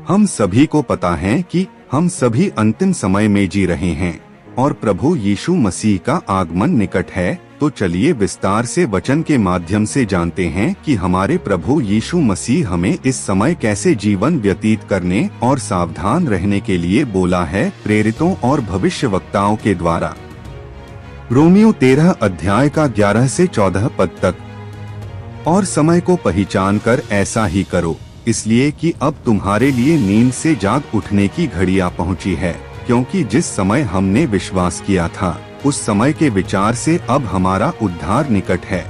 हम सभी को पता है कि हम सभी अंतिम समय में जी रहे हैं और प्रभु यीशु मसीह का आगमन निकट है। तो चलिए विस्तार से वचन के माध्यम से जानते हैं कि हमारे प्रभु यीशु मसीह हमें इस समय कैसे जीवन व्यतीत करने और सावधान रहने के लिए बोला है, प्रेरितों और भविष्यवक्ताओं के द्वारा। रोमियो 13 अध्याय का 11 से 14 पद तक। और समय को पहचान कर ऐसा ही करो, इसलिए कि अब तुम्हारे लिए नींद से जाग उठने की घड़ियां पहुंची है, क्योंकि जिस समय हमने विश्वास किया था उस समय के विचार से अब हमारा उद्धार निकट है।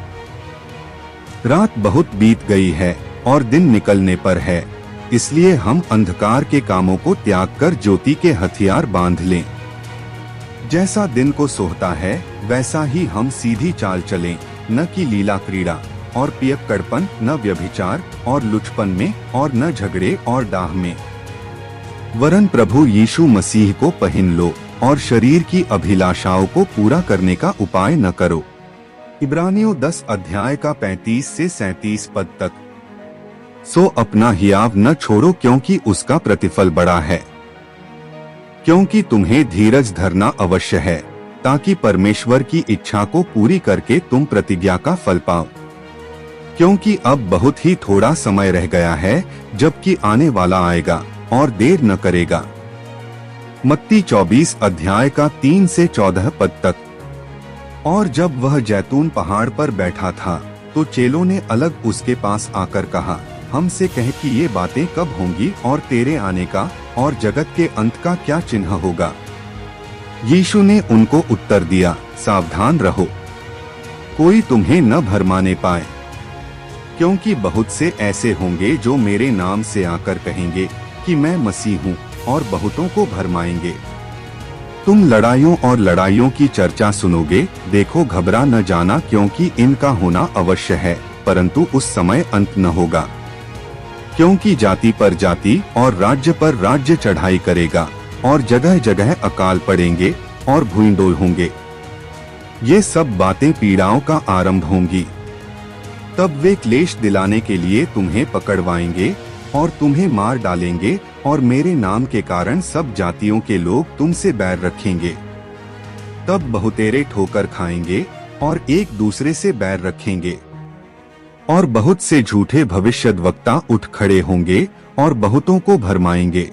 रात बहुत बीत गई है और दिन निकलने पर है, इसलिए हम अंधकार के कामों को त्याग कर ज्योति के हथियार बांध लें। जैसा दिन को सोहता है वैसा ही हम सीधी चाल चलें, न कि लीला क्रीड़ा और पियक्कड़पन, न व्यभिचार और लुचपन में, और न झगड़े और डाह में, वरन प्रभु यीशु मसीह को पहन लो और शरीर की अभिलाषाओं को पूरा करने का उपाय न करो। इब्रानियों 10 अध्याय का 35 से 37 पद तक। सो अपना हियाव न छोड़ो, क्योंकि उसका प्रतिफल बड़ा है। क्योंकि तुम्हें धीरज धरना अवश्य है, ताकि परमेश्वर की इच्छा को पूरी करके तुम प्रतिज्ञा का फल पाओ। क्योंकि अब बहुत ही थोड़ा समय रह गया है, जबकि आने वाला आएगा और देर न करेगा। मत्ती 24 अध्याय का 3 से 14 पद तक। और जब वह जैतून पहाड़ पर बैठा था तो चेलों ने अलग उसके पास आकर कहा, हमसे कह कि ये बातें कब होंगी और तेरे आने का और जगत के अंत का क्या चिन्ह होगा। यीशु ने उनको उत्तर दिया, सावधान रहो, कोई तुम्हें न भरमाने पाए, क्योंकि बहुत से ऐसे होंगे जो मेरे नाम से आकर कहेंगे कि मैं मसीह हूँ, और बहुतों को भरमाएंगे। तुम लड़ाइयों और लड़ाइयों की चर्चा सुनोगे, देखो घबरा न जाना, क्योंकि इनका होना अवश्य है, परंतु उस समय अंत न होगा। क्योंकि जाति पर जाति और राज्य पर राज्य चढ़ाई करेगा, और जगह जगह अकाल पड़ेंगे और भूइंडोल होंगे। ये सब बातें पीड़ाओं का आरंभ होंगी। तब वे क्लेश दिलाने के लिए तुम्हें पकड़वाएंगे और तुम्हें मार डालेंगे, और मेरे नाम के कारण सब जातियों के लोग तुमसे बैर रखेंगे। तब बहुतेरे ठोकर खाएंगे और एक दूसरे से बैर रखेंगे, और बहुत से झूठे भविष्यद्वक्ता उठ खड़े होंगे और बहुतों को भरमाएंगे,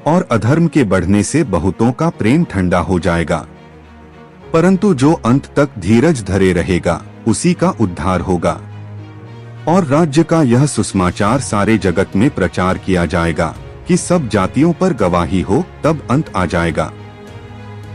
और अधर्म के बढ़ने से बहुतों का प्रेम ठंडा हो जाएगा। परंतु जो अंत तक धीरज धरे रहेगा उसी का उद्धार होगा। और राज्य का यह सुसमाचार सारे जगत में प्रचार किया जाएगा कि सब जातियों पर गवाही हो, तब अंत आ जाएगा।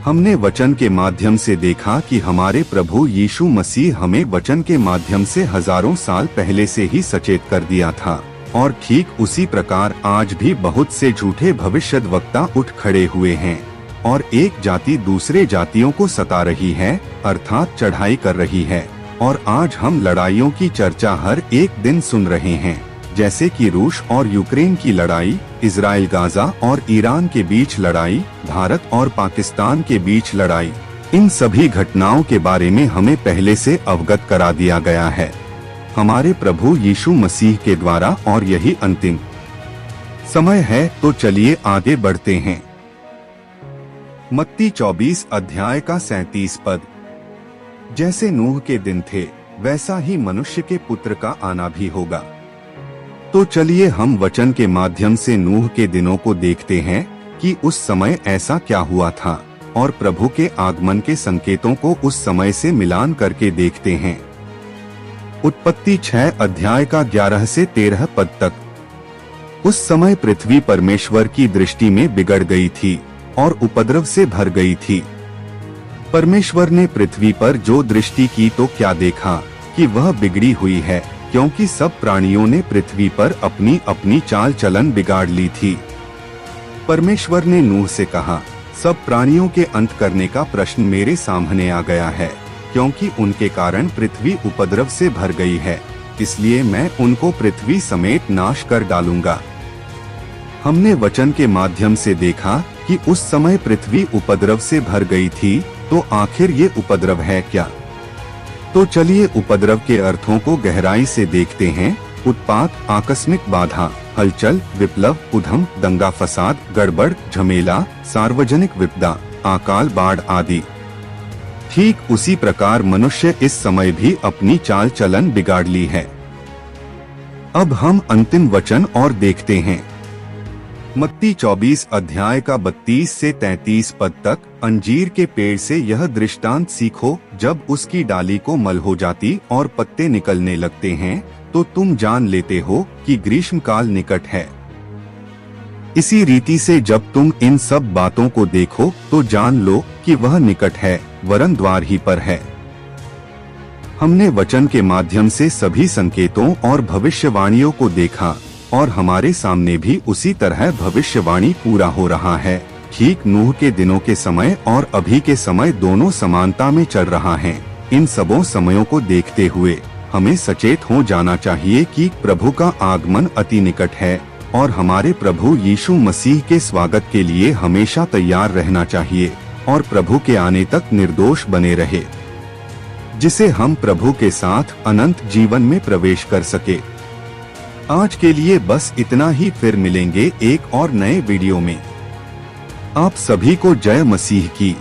हमने वचन के माध्यम से देखा कि हमारे प्रभु यीशु मसीह हमें वचन के माध्यम से हजारों साल पहले से ही सचेत कर दिया था, और ठीक उसी प्रकार आज भी बहुत से झूठे भविष्यद्वक्ता उठ खड़े हुए हैं, और एक जाति दूसरे जातियों को सता रही है, अर्थात चढ़ाई कर रही है। और आज हम लड़ाइयों की चर्चा हर एक दिन सुन रहे हैं, जैसे कि रूस और यूक्रेन की लड़ाई, इजराइल गाजा और ईरान के बीच लड़ाई, भारत और पाकिस्तान के बीच लड़ाई। इन सभी घटनाओं के बारे में हमें पहले से अवगत करा दिया गया है हमारे प्रभु यीशु मसीह के द्वारा, और यही अंतिम समय है। तो चलिए आगे बढ़ते हैं। मत्ती 24 अध्याय का 37 पद। जैसे नूह के दिन थे वैसा ही मनुष्य के पुत्र का आना भी होगा। तो चलिए हम वचन के माध्यम से नूह के दिनों को देखते हैं कि उस समय ऐसा क्या हुआ था, और प्रभु के आगमन के संकेतों को उस समय से मिलान करके देखते हैं। उत्पत्ति 6 अध्याय का 11 से 13 पद तक। उस समय पृथ्वी परमेश्वर की दृष्टि में बिगड़ गई थी और उपद्रव से भर गई थी। परमेश्वर ने पृथ्वी पर जो दृष्टि की तो क्या देखा कि वह बिगड़ी हुई है, क्योंकि सब प्राणियों ने पृथ्वी पर अपनी अपनी चाल चलन बिगाड़ ली थी। परमेश्वर ने नूह से कहा, सब प्राणियों के अंत करने का प्रश्न मेरे सामने आ गया है, क्योंकि उनके कारण पृथ्वी उपद्रव से भर गई है, इसलिए मैं उनको पृथ्वी समेत नाश कर डालूंगा। हमने वचन के माध्यम से देखा कि उस समय पृथ्वी उपद्रव से भर गई थी, तो आखिर ये उपद्रव है क्या? तो चलिए उपद्रव के अर्थों को गहराई से देखते हैं। उत्पात, आकस्मिक बाधा, हलचल, विप्लव, उधम, दंगा फसाद, गड़बड़, झमेला, सार्वजनिक विपदा, अकाल, बाढ़ आदि। ठीक उसी प्रकार मनुष्य इस समय भी अपनी चाल चलन बिगाड़ ली है। अब हम अंतिम वचन और देखते हैं। मत्ती 24 अध्याय का 32 से 33 पद तक। अंजीर के पेड़ से यह दृष्टांत सीखो, जब उसकी डाली को मल हो जाती और पत्ते निकलने लगते हैं, तो तुम जान लेते हो कि ग्रीष्म काल निकट है। इसी रीति से जब तुम इन सब बातों को देखो तो जान लो कि वह निकट है, वरन द्वार ही पर है। हमने वचन के माध्यम से सभी संकेतों और भविष्यवाणियों को देखा और हमारे सामने भी उसी तरह भविष्यवाणी पूरा हो रहा है। ठीक नूह के दिनों के समय और अभी के समय दोनों समानता में चल रहा है। इन सबों समयों को देखते हुए हमें सचेत हो जाना चाहिए कि प्रभु का आगमन अति निकट है और हमारे प्रभु यीशु मसीह के स्वागत के लिए हमेशा तैयार रहना चाहिए और प्रभु के आने तक निर्दोष बने रहे, जिसे हम प्रभु के साथ अनंत जीवन में प्रवेश कर सके। आज के लिए बस इतना ही, फिर मिलेंगे एक और नए वीडियो में। आप सभी को जय मसीह की।